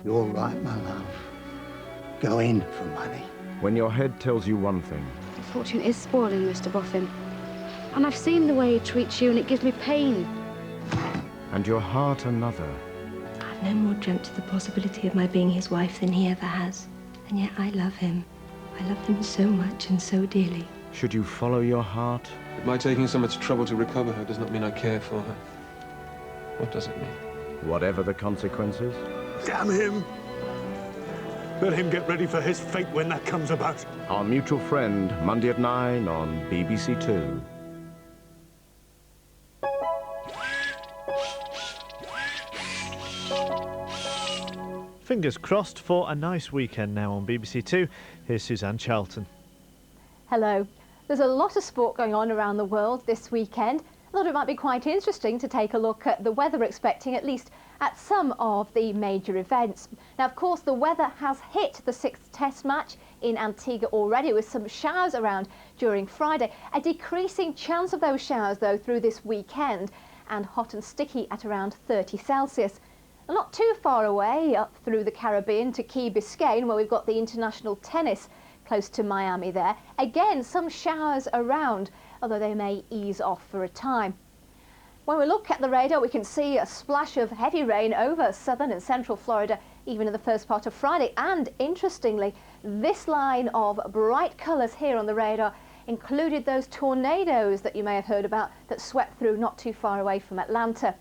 You're right, my love. Go in for money. When your head tells you one thing. Fortune is spoiling Mr. Boffin. And I've seen the way he treats you and it gives me pain. And your heart another. I've no more dreamt of the possibility of my being his wife than he ever has. And yet I love him. I love him so much and so dearly. Should you follow your heart? My taking so much trouble to recover her does not mean I care for her. What does it mean? Whatever the consequences. Damn him! Let him get ready for his fate when that comes about. Our Mutual Friend, Monday at 9 on BBC Two. Fingers crossed for a nice weekend now on BBC Two. Here's Suzanne Charlton. Hello. There's a lot of sport going on around the world this weekend. I thought it might be quite interesting to take a look at the weather we're expecting, at least at some of the major events. Now, of course, the weather has hit the 6th Test match in Antigua already, with some showers around during Friday. A decreasing chance of those showers, though, through this weekend, and hot and sticky at around 30 Celsius. Not too far away, up through the Caribbean to Key Biscayne, where we've got the international tennis close to Miami there. Again, some showers around, although they may ease off for a time. When we look at the radar, we can see a splash of heavy rain over southern and central Florida, even in the first part of Friday. And interestingly, this line of bright colours here on the radar included those tornadoes that you may have heard about that swept through not too far away from Atlanta.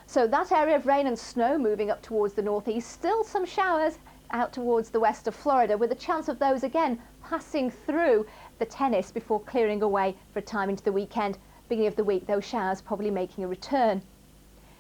So that area of rain and snow moving up towards the northeast, still some showers out towards the west of Florida, with a chance of those again passing through the tennis before clearing away for a time into the weekend. Beginning of the week, those showers probably making a return.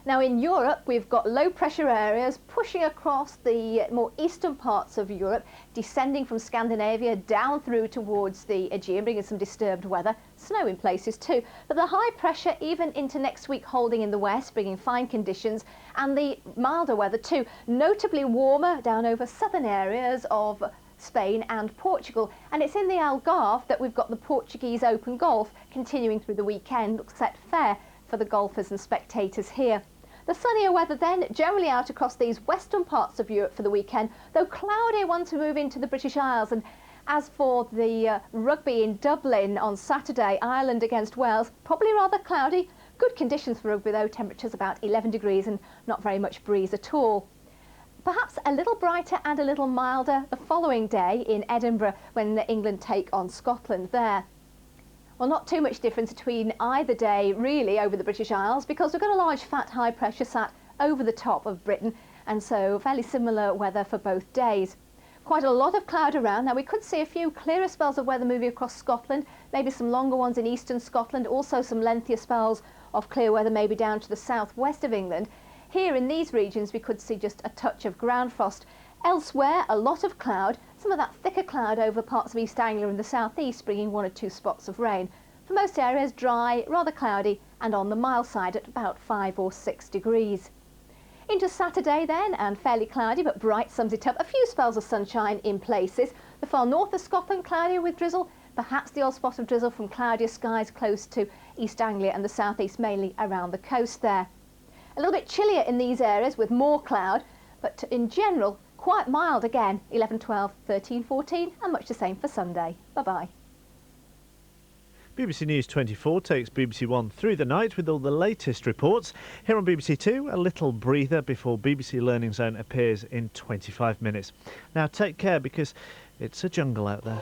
Now in Europe, we've got low pressure areas pushing across the more eastern parts of Europe, descending from Scandinavia down through towards the Aegean, bringing some disturbed weather, snow in places too. But the high pressure even into next week holding in the west, bringing fine conditions, and the milder weather too, notably warmer down over southern areas of Spain and Portugal. And it's in the Algarve that we've got the Portuguese Open Golf continuing through the weekend. Looks set fair for the golfers and spectators here. The sunnier weather then generally out across these western parts of Europe for the weekend, though cloudy once we move into the British Isles. And as for the rugby in Dublin on Saturday, Ireland against Wales, probably rather cloudy. Good conditions for rugby though, temperatures about 11 degrees and not very much breeze at all. Perhaps a little brighter and a little milder the following day in Edinburgh when England take on Scotland there. Well, not too much difference between either day really over the British Isles, because we've got a large fat high pressure sat over the top of Britain, and so fairly similar weather for both days. Quite a lot of cloud around. Now we could see a few clearer spells of weather moving across Scotland, maybe some longer ones in eastern Scotland, also some lengthier spells of clear weather maybe down to the southwest of England. Here in these regions we could see just a touch of ground frost. Elsewhere, a lot of cloud, some of that thicker cloud over parts of East Anglia and the southeast, bringing 1 or 2 spots of rain. For most areas, dry, rather cloudy, and on the mild side at about 5 or 6 degrees. Into Saturday then, and fairly cloudy, but bright sums it up. A few spells of sunshine in places. The far north of Scotland, cloudy with drizzle, perhaps the odd spot of drizzle from cloudier skies close to East Anglia and the southeast, mainly around the coast there. A little bit chillier in these areas with more cloud, but in general, quite mild again, 11, 12, 13, 14, and much the same for Sunday. Bye-bye. BBC News 24 takes BBC One through the night with all the latest reports. Here on BBC Two, a little breather before BBC Learning Zone appears in 25 minutes. Now take care, because it's a jungle out there.